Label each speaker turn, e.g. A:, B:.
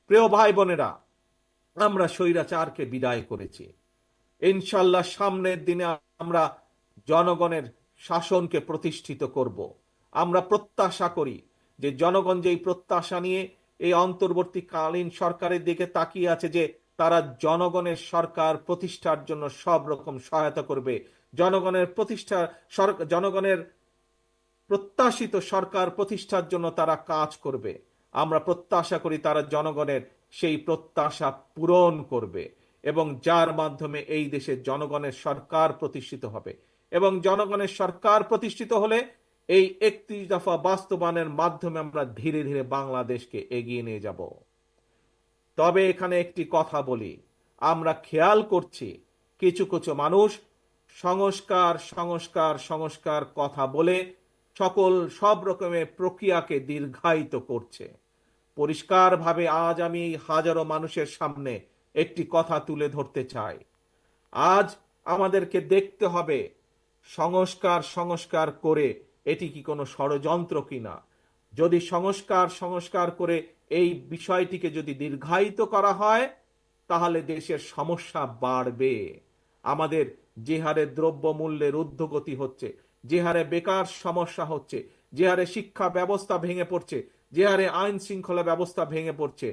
A: প্রিয় ভাই বোনেরা, আমরা স্বৈরাচারকে বিদায় করেছি। ইনশাল্লাহ সামনের দিনে আমরা জনগণের শাসনকে প্রতিষ্ঠিত করব। আমরা প্রত্যাশা করি যে জনগণ যেই প্রত্যাশা নিয়ে এই অন্তর্বর্তীকালীন সরকারের দিকে তাকিয়ে আছে, যে তারা জনগণের সরকার প্রতিষ্ঠার জন্য সব রকম সহায়তা করবে, জনগণের প্রত্যাশিত সরকার প্রতিষ্ঠার জন্য তারা কাজ করবে। আমরা প্রত্যাশা করি তারা জনগণের সেই প্রত্যাশা পূরণ করবে, এবং যার মাধ্যমে এই দেশে জনগণের সরকার প্রতিষ্ঠিত হবে। এবং জনগণের সরকার প্রতিষ্ঠিত হলে এই 31 দফা বাস্তবায়নের মাধ্যমে আমরা ধীরে ধীরে বাংলাদেশকে এগিয়ে নিয়ে যাব। তবে এখানে একটি কথা বলি, আমরা খেয়াল করছি কিছু কিছু মানুষ সংস্কার সংস্কার সংস্কার কথা বলে সব রকমের প্রক্রিয়াকে দীর্ঘায়িত করছে। পরিষ্কারভাবে আজ আমি এই হাজারো মানুষের সামনে একটি কথা তুলে ধরতে চাই। আজ আমাদেরকে দেখতে হবে সংস্কার সংস্কার করে এটি কি কোনো ষড়যন্ত্র কিনা। যদি সংস্কার সংস্কার করে এই বিষয়টিকে যদি দীর্ঘায়িত করা হয়, তাহলে দেশের সমস্যা বাড়বে। আমাদের যে হারে দ্রব্যমূল্যের ঊর্ধ্বগতি হচ্ছে, যে হারে বেকার সমস্যা হচ্ছে, যে হারে শিক্ষা ব্যবস্থা ভেঙে পড়ছে, যে হারে আইন শৃঙ্খলা ব্যবস্থা ভেঙে পড়ছে,